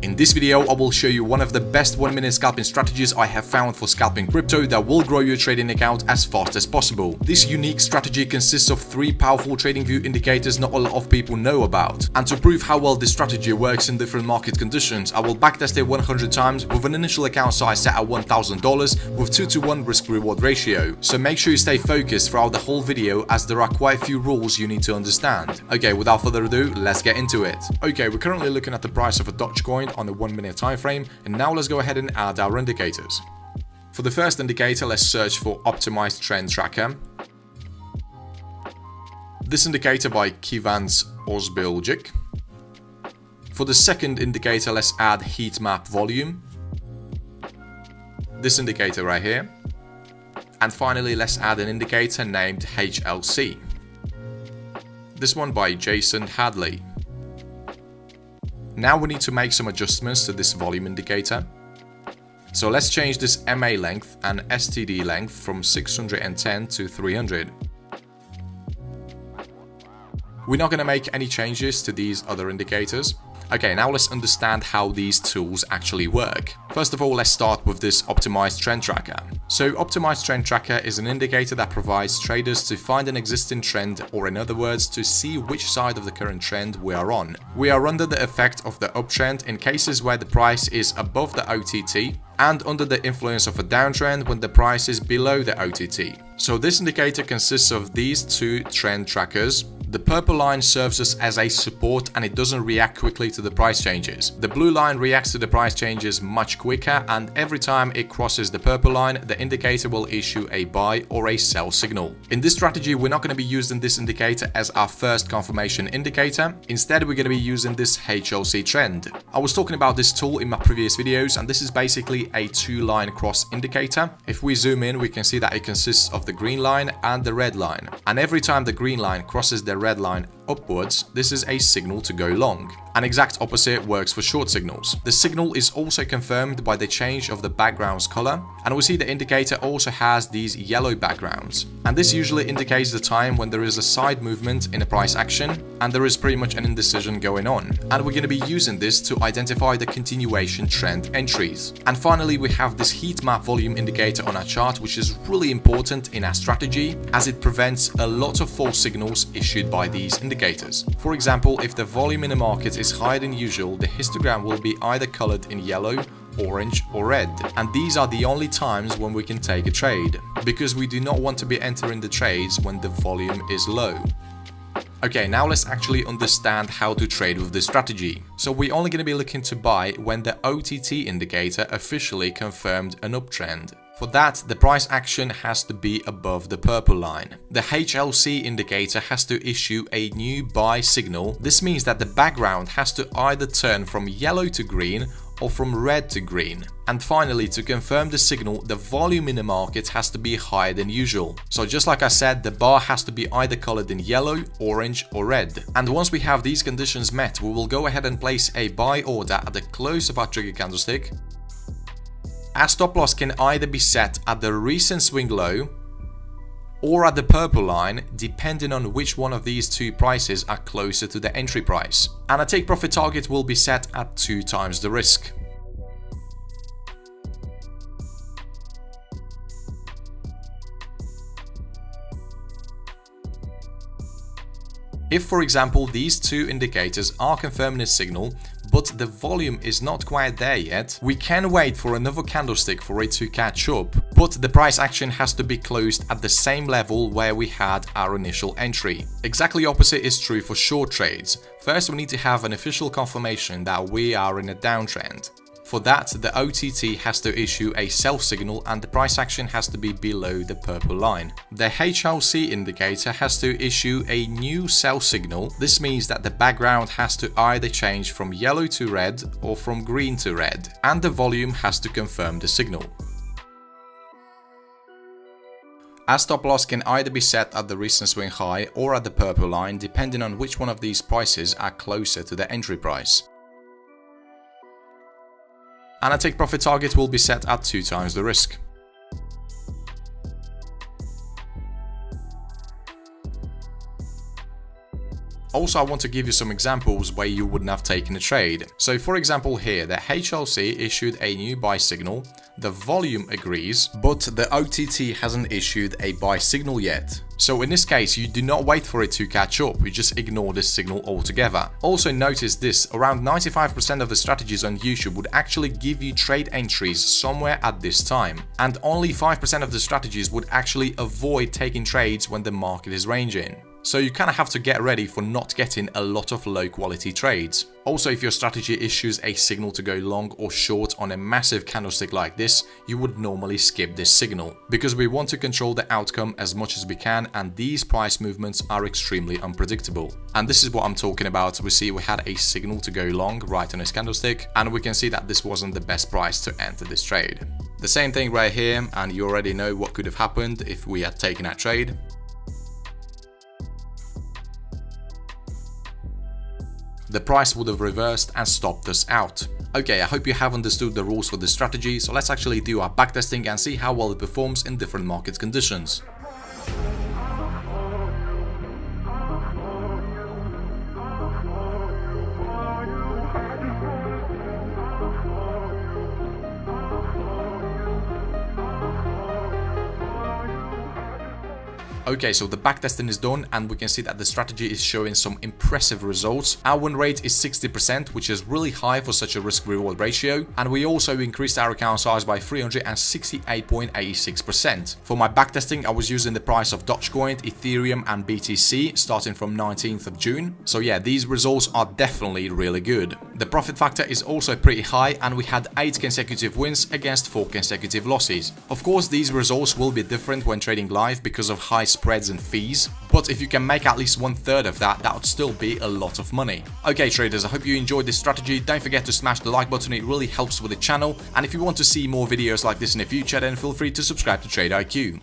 In this video, I will show you one of the best 1-minute scalping strategies I have found for scalping crypto that will grow your trading account as fast as possible. This unique strategy consists of 3 powerful trading view indicators not a lot of people know about. And to prove how well this strategy works in different market conditions, I will backtest it 100 times with an initial account size set at $1,000 with 2-to-1 risk-reward ratio. So make sure you stay focused throughout the whole video as there are quite a few rules you need to understand. Okay, without further ado, let's get into it. Okay, we're currently looking at the price of a Dogecoin on the 1-minute time frame, and now let's go ahead and add our indicators. For the first indicator, let's search for Optimized Trend Tracker. This indicator by Kivans Osbiljic. For the second indicator, let's add Heat Map Volume. This indicator right here. And finally, let's add an indicator named HLC. This one by Jason Hadley. Now we need to make some adjustments to this volume indicator. So let's change this MA length and STD length from 610 to 300. We're not going to make any changes to these other indicators. Okay, now let's understand how these tools actually work. First of all, let's start with this Optimized Trend Tracker. So Optimized Trend Tracker is an indicator that provides traders to find an existing trend, or in other words, to see which side of the current trend we are on. We are under the effect of the uptrend in cases where the price is above the OTT, and under the influence of a downtrend when the price is below the OTT. So this indicator consists of these 2 trend trackers. The purple line serves us as a support and it doesn't react quickly to the price changes. The blue line reacts to the price changes much quicker, and every time it crosses the purple line, the indicator will issue a buy or a sell signal. In this strategy, we're not going to be using this indicator as our first confirmation indicator. Instead, we're going to be using this HLC trend. I was talking about this tool in my previous videos, and this is basically a 2-line cross indicator. If we zoom in, we can see that it consists of the green line and the red line. And every time the green line crosses the red line upwards, this is a signal to go long. An exact opposite works for short signals. The signal is also confirmed by the change of the background's color, and we see the indicator also has these yellow backgrounds. And this usually indicates the time when there is a side movement in a price action and there is pretty much an indecision going on. And we're going to be using this to identify the continuation trend entries. And finally, we have this heat map volume indicator on our chart, which is really important in our strategy as it prevents a lot of false signals issued by these indicators. For example, if the volume in the market is higher than usual, the histogram will be either colored in yellow, orange or red, and these are the only times when we can take a trade, because we do not want to be entering the trades when the volume is low. Okay, now let's actually understand how to trade with this strategy. So we're only going to be looking to buy when the OTT indicator officially confirmed an uptrend. For that, the price action has to be above the purple line. The HLC indicator has to issue a new buy signal. This means that the background has to either turn from yellow to green or from red to green. And finally, to confirm the signal, the volume in the market has to be higher than usual. So just like I said, the bar has to be either colored in yellow, orange or red. And once we have these conditions met, we will go ahead and place a buy order at the close of our trigger candlestick. Our stop loss can either be set at the recent swing low or at the purple line, depending on which one of these 2 prices are closer to the entry price. And a take profit target will be set at 2 times the risk. If, for example, these 2 indicators are confirming a signal, but the volume is not quite there yet, we can wait for another candlestick for it to catch up, but the price action has to be closed at the same level where we had our initial entry. Exactly opposite is true for short trades. First, we need to have an official confirmation that we are in a downtrend. For that, the OTT has to issue a sell signal and the price action has to be below the purple line. The HLC indicator has to issue a new sell signal. This means that the background has to either change from yellow to red or from green to red, and the volume has to confirm the signal. Our stop loss can either be set at the recent swing high or at the purple line, depending on which one of these prices are closer to the entry price. And a take profit target will be set at 2 times the risk. Also, I want to give you some examples where you wouldn't have taken a trade. So for example here, the HLC issued a new buy signal, the volume agrees, but the OTT hasn't issued a buy signal yet. So in this case, you do not wait for it to catch up, you just ignore this signal altogether. Also notice this, around 95% of the strategies on YouTube would actually give you trade entries somewhere at this time, and only 5% of the strategies would actually avoid taking trades when the market is ranging. So you kind of have to get ready for not getting a lot of low quality trades. Also, if your strategy issues a signal to go long or short on a massive candlestick like this, you would normally skip this signal, because we want to control the outcome as much as we can, and these price movements are extremely unpredictable. And this is what I'm talking about. We see we had a signal to go long right on this candlestick, and we can see that this wasn't the best price to enter this trade. The same thing right here, and you already know what could have happened if we had taken that trade. The price would have reversed and stopped us out. Okay, I hope you have understood the rules for this strategy, so let's actually do our backtesting and see how well it performs in different market conditions. Okay, so the backtesting is done and we can see that the strategy is showing some impressive results. Our win rate is 60%, which is really high for such a risk-reward ratio, and we also increased our account size by 368.86%. For my backtesting, I was using the price of Dogecoin, Ethereum and BTC starting from 19th of June. So yeah, these results are definitely really good. The profit factor is also pretty high, and we had 8 consecutive wins against 4 consecutive losses. Of course, these results will be different when trading live because of high spreads and fees, but if you can make at least 1/3 of that, that would still be a lot of money. Okay traders, I hope you enjoyed this strategy. Don't forget to smash the like button, it really helps with the channel, and if you want to see more videos like this in the future, then feel free to subscribe to Trade IQ.